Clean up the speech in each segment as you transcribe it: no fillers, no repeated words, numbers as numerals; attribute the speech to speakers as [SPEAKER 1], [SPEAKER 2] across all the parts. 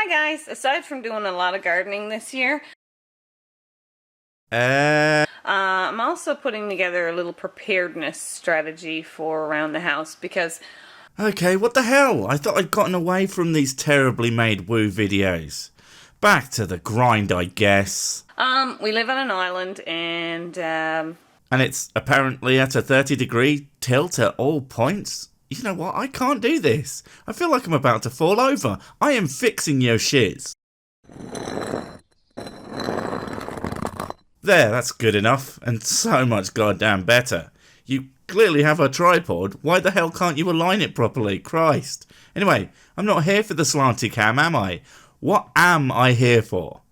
[SPEAKER 1] Hi guys, aside from doing a lot of gardening this year, I'm also putting together a little preparedness strategy for around the house because
[SPEAKER 2] Okay, what the hell? I thought I'd gotten away from these terribly made woo videos. Back to the grind, I guess.
[SPEAKER 1] we live on an island and
[SPEAKER 2] And it's apparently at a 30-degree tilt at all points. You know what? I can't do this. I feel like I'm about to fall over. I am fixing your shiz. There, that's good enough, and so much goddamn better. You clearly have a tripod. Why the hell can't you align it properly? Christ. Anyway, I'm not here for the slanty cam, am I? What am I here for?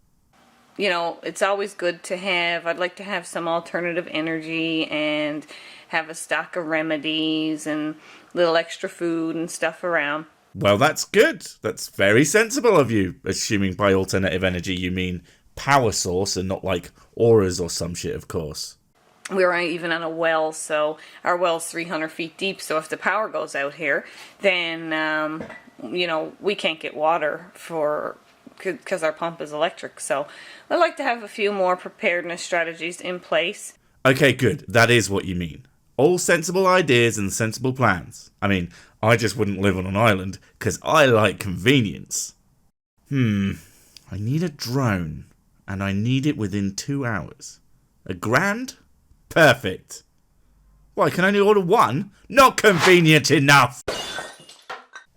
[SPEAKER 1] it's always good to have, I'd like to have some alternative energy and have a stock of remedies and little extra food and stuff around.
[SPEAKER 2] Well, that's good. That's very sensible of you, assuming by alternative energy you mean power source and not like auras or some shit, of course.
[SPEAKER 1] We're even on a well, so our well's 300 feet deep, so if the power goes out here, then, we can't get water because our pump is electric. So I'd like to have a few more preparedness strategies in place.
[SPEAKER 2] Okay, good. That is what you mean. All sensible ideas and sensible plans. I mean, I just wouldn't live on an island because I like convenience. I need a drone, and I need it within 2 hours. A grand? Perfect. Why, can I only order one? Not convenient enough!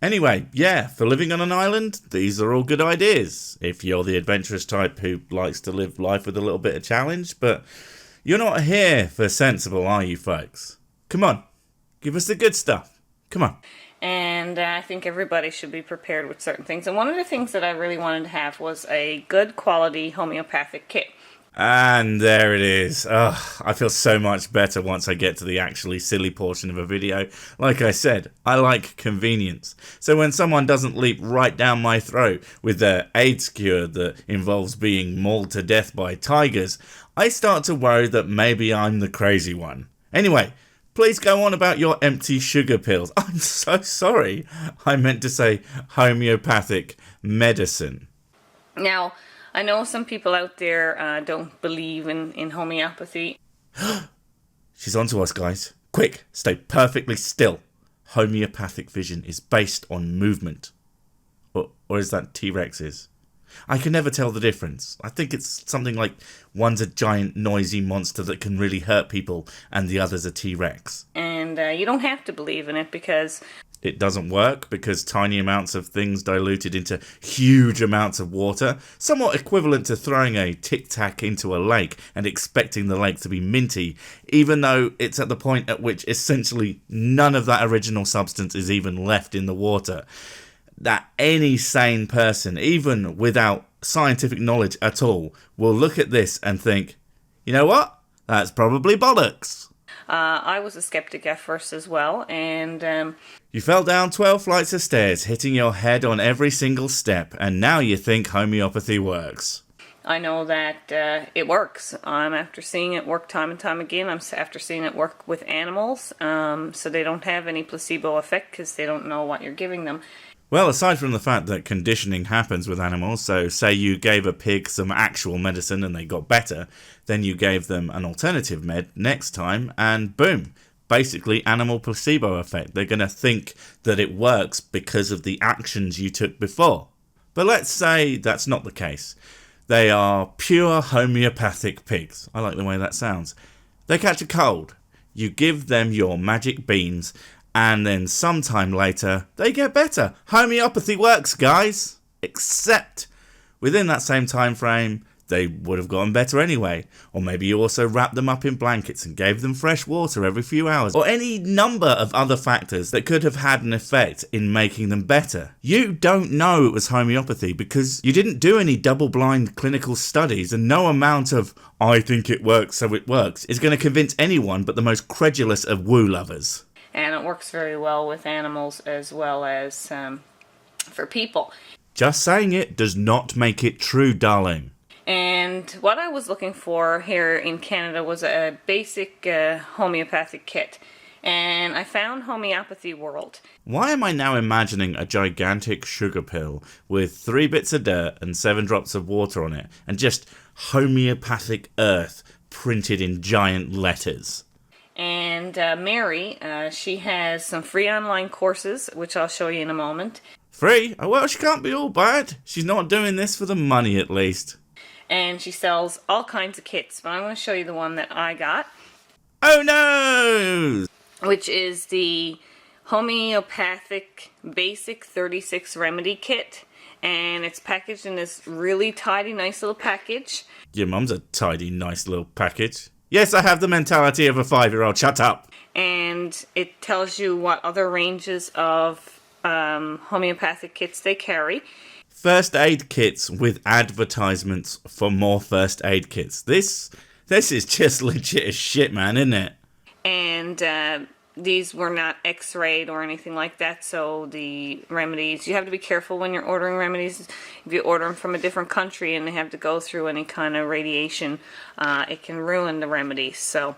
[SPEAKER 2] Anyway, yeah, for living on an island, these are all good ideas. If you're the adventurous type who likes to live life with a little bit of challenge, but you're not here for sensible, are you folks? Come on, give us the good stuff. Come on.
[SPEAKER 1] And I think everybody should be prepared with certain things. And one of the things that I really wanted to have was a good quality homeopathic kit.
[SPEAKER 2] And there it is. Ugh, I feel so much better once I get to the actually silly portion of a video. Like I said, I like convenience. So when someone doesn't leap right down my throat with their AIDS cure that involves being mauled to death by tigers, I start to worry that maybe I'm the crazy one. Anyway, please go on about your empty sugar pills. I'm so sorry. I meant to say homeopathic medicine.
[SPEAKER 1] Now, I know some people out there don't believe in homeopathy.
[SPEAKER 2] She's onto us, guys. Quick, stay perfectly still. Homeopathic vision is based on movement. Or is that T-Rex's? I can never tell the difference. I think it's something like one's a giant noisy monster that can really hurt people and the other's a T-Rex.
[SPEAKER 1] And you don't have to believe in it because
[SPEAKER 2] it doesn't work because tiny amounts of things diluted into huge amounts of water, somewhat equivalent to throwing a Tic Tac into a lake and expecting the lake to be minty, even though it's at the point at which essentially none of that original substance is even left in the water. That any sane person, even without scientific knowledge at all, will look at this and think, you know what? That's probably bollocks.
[SPEAKER 1] I was a skeptic at first as well, and
[SPEAKER 2] you fell down 12 flights of stairs, hitting your head on every single step, and now you think homeopathy works.
[SPEAKER 1] I know that it works. After seeing it work time and time again. I'm after seeing it work with animals, so they don't have any placebo effect because they don't know what you're giving them.
[SPEAKER 2] Well, aside from the fact that conditioning happens with animals, so say you gave a pig some actual medicine and they got better, then you gave them an alternative med next time, and boom, basically animal placebo effect. They're going to think that it works because of the actions you took before. But let's say that's not the case. They are pure homeopathic pigs. I like the way that sounds. They catch a cold. You give them your magic beans, and then sometime later, they get better. Homeopathy works, guys. Except, within that same time frame, they would have gotten better anyway. Or maybe you also wrapped them up in blankets and gave them fresh water every few hours. Or any number of other factors that could have had an effect in making them better. You don't know it was homeopathy because you didn't do any double-blind clinical studies, and no amount of, I think it works so it works, is going to convince anyone but the most credulous of woo lovers.
[SPEAKER 1] And it works very well with animals as well as for people.
[SPEAKER 2] Just saying it does not make it true, darling.
[SPEAKER 1] And what I was looking for here in Canada was a basic homeopathic kit. And I found Homeopathy World.
[SPEAKER 2] Why am I now imagining a gigantic sugar pill with 3 bits of dirt and 7 drops of water on it, and just homeopathic earth printed in giant letters?
[SPEAKER 1] And Mary, she has some free online courses, which I'll show you in a moment.
[SPEAKER 2] Free? Oh, well, she can't be all bad. She's not doing this for the money, at least.
[SPEAKER 1] And she sells all kinds of kits, but I'm going to show you the one that I got.
[SPEAKER 2] Oh no!
[SPEAKER 1] Which is the Homeopathic Basic 36 Remedy Kit. And it's packaged in this really tidy, nice little package.
[SPEAKER 2] Your mum's a tidy, nice little package. Yes, I have the mentality of a 5-year-old. Shut up!
[SPEAKER 1] And it tells you what other ranges of homeopathic kits they carry.
[SPEAKER 2] First aid kits with advertisements for more first aid kits. This is just legit as shit, man, isn't it?
[SPEAKER 1] And these were not x-rayed or anything like that, so the remedies, you have to be careful when you're ordering remedies. If you order them from a different country and they have to go through any kind of radiation, it can ruin the remedies, so...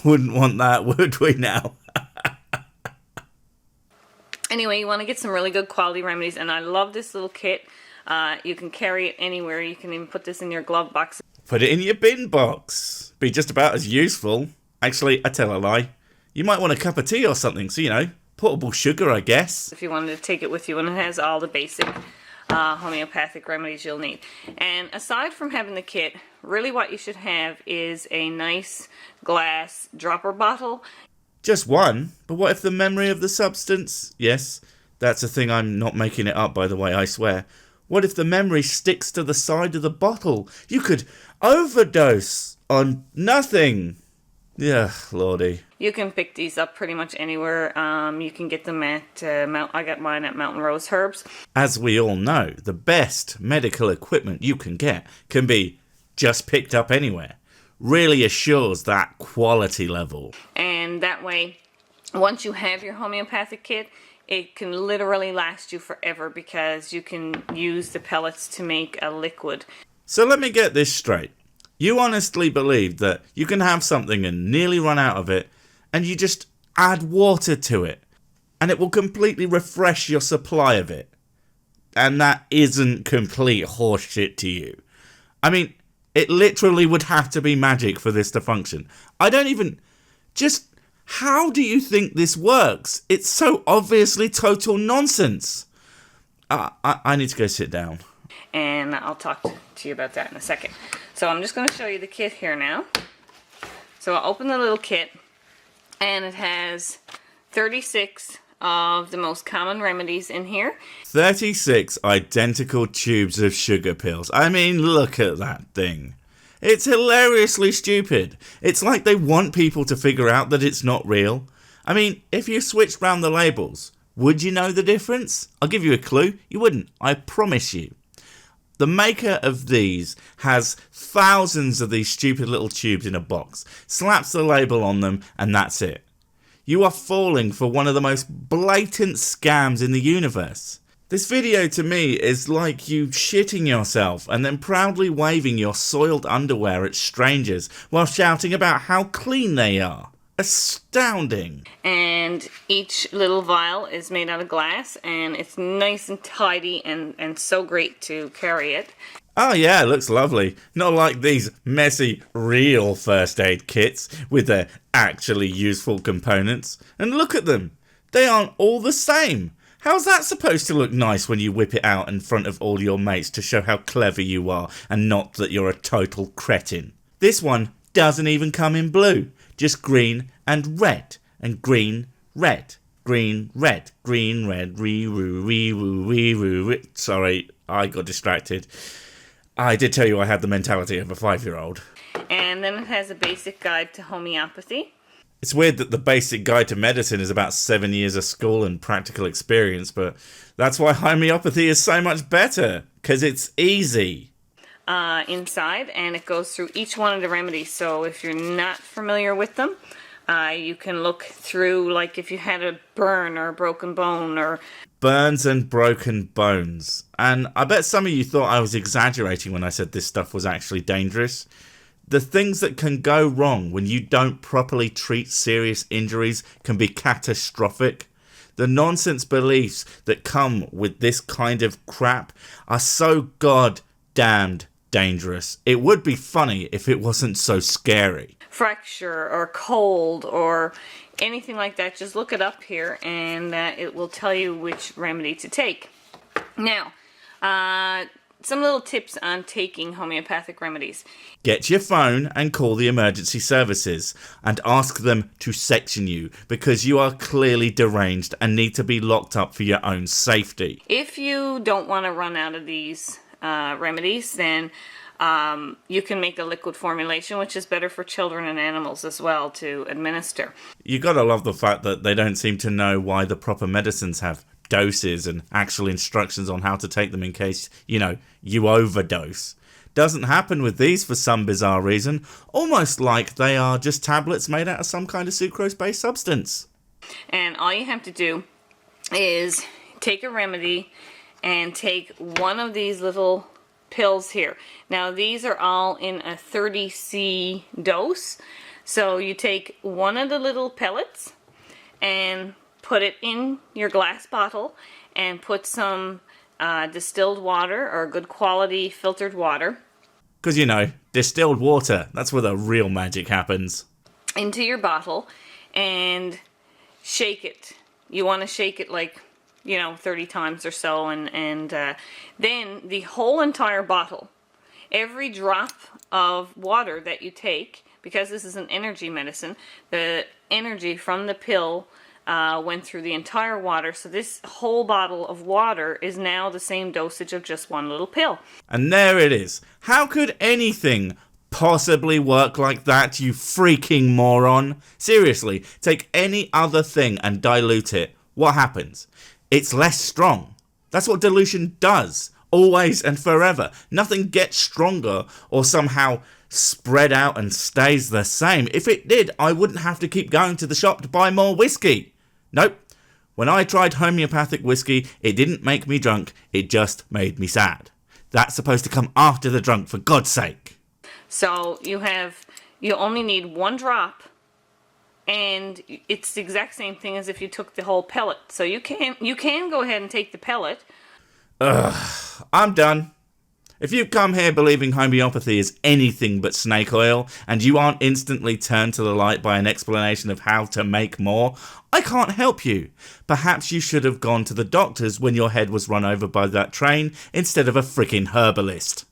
[SPEAKER 2] Wouldn't want that, would we now?
[SPEAKER 1] Anyway, you want to get some really good quality remedies, and I love this little kit. You can carry it anywhere. You can even put this in your glove box.
[SPEAKER 2] Put it in your bin box. Be just about as useful. Actually, I tell a lie. You might want a cup of tea or something, so, you know, portable sugar, I guess.
[SPEAKER 1] If you wanted to take it with you, and it has all the basic homeopathic remedies you'll need. And aside from having the kit, really what you should have is a nice glass dropper bottle.
[SPEAKER 2] Just one? But what if the memory of the substance... Yes, that's a thing, I'm not making it up, by the way, I swear. What if the memory sticks to the side of the bottle? You could overdose on nothing. Yeah, lordy.
[SPEAKER 1] You can pick these up pretty much anywhere. You can get them at I got mine at Mountain Rose Herbs.
[SPEAKER 2] As we all know, the best medical equipment you can get can be just picked up anywhere. Really assures that quality level.
[SPEAKER 1] And that way, once you have your homeopathic kit, it can literally last you forever because you can use the pellets to make a liquid.
[SPEAKER 2] So let me get this straight. You honestly believe that you can have something and nearly run out of it, and you just add water to it, and it will completely refresh your supply of it. And that isn't complete horseshit to you. I mean, it literally would have to be magic for this to function. I don't even... Just... How do you think this works? It's so obviously total nonsense. I need to go sit down.
[SPEAKER 1] And I'll talk to you about that in a second. So I'm just going to show you the kit here now. So I'll open the little kit, and it has 36 of the most common remedies in here.
[SPEAKER 2] 36 identical tubes of sugar pills. I mean, look at that thing. It's hilariously stupid. It's like they want people to figure out that it's not real. I mean, if you switched round the labels, would you know the difference? I'll give you a clue. You wouldn't. I promise you. The maker of these has thousands of these stupid little tubes in a box, slaps the label on them, and that's it. You are falling for one of the most blatant scams in the universe. This video to me is like you shitting yourself and then proudly waving your soiled underwear at strangers while shouting about how clean they are. Astounding.
[SPEAKER 1] And each little vial is made out of glass, and it's nice and tidy and so great to carry it.
[SPEAKER 2] Oh yeah, it looks lovely. Not like these messy, real first aid kits with their actually useful components. And look at them. They aren't all the same. How's that supposed to look nice when you whip it out in front of all your mates to show how clever you are and not that you're a total cretin? This one doesn't even come in blue. Just green and red. And green, red. Green, red. Green, red. Ree-woo, ree-woo, ree-woo. Sorry, I got distracted. I did tell you I had the mentality of a 5-year-old.
[SPEAKER 1] And then it has a basic guide to homeopathy.
[SPEAKER 2] It's weird that the basic guide to medicine is about 7 years of school and practical experience, but that's why homeopathy is so much better, because it's easy.
[SPEAKER 1] Inside, and it goes through each one of the remedies, so if you're not familiar with them, You can look through, like if you had a burn or a broken bone or...
[SPEAKER 2] Burns and broken bones. And I bet some of you thought I was exaggerating when I said this stuff was actually dangerous. The things that can go wrong when you don't properly treat serious injuries can be catastrophic. The nonsense beliefs that come with this kind of crap are so goddamned dangerous. It would be funny if it wasn't so scary.
[SPEAKER 1] Fracture or cold or anything like that, just look it up here and it will tell you which remedy to take. Now, some little tips on taking homeopathic remedies.
[SPEAKER 2] Get your phone and call the emergency services and ask them to section you because you are clearly deranged and need to be locked up for your own safety.
[SPEAKER 1] If you don't want to run out of these remedies, then you can make a liquid formulation, which is better for children and animals as well to administer.
[SPEAKER 2] You gotta love the fact that they don't seem to know why the proper medicines have doses and actual instructions on how to take them in case, you overdose. Doesn't happen with these for some bizarre reason, almost like they are just tablets made out of some kind of sucrose-based substance.
[SPEAKER 1] And all you have to do is take a remedy and take one of these little pills here. Now these are all in a 30c dose. So you take one of the little pellets and put it in your glass bottle and put some distilled water or good quality filtered water.
[SPEAKER 2] Because distilled water, that's where the real magic happens.
[SPEAKER 1] Into your bottle and shake it. You want to shake it like 30 times or so, and then the whole entire bottle, every drop of water that you take, because this is an energy medicine, the energy from the pill went through the entire water, so this whole bottle of water is now the same dosage of just one little pill.
[SPEAKER 2] And there it is. How could anything possibly work like that, you freaking moron? Seriously, take any other thing and dilute it. What happens? It's less strong. That's what dilution does. Always and forever. Nothing gets stronger or somehow spread out and stays the same. If it did, I wouldn't have to keep going to the shop to buy more whiskey. Nope. When I tried homeopathic whiskey, it didn't make me drunk. It just made me sad. That's supposed to come after the drunk, for God's sake.
[SPEAKER 1] So you only need one drop. And it's the exact same thing as if you took the whole pellet. So you can go ahead and take the pellet.
[SPEAKER 2] I'm done. If you come here believing homeopathy is anything but snake oil, and you aren't instantly turned to the light by an explanation of how to make more, I can't help you. Perhaps you should have gone to the doctors when your head was run over by that train, instead of a freaking herbalist.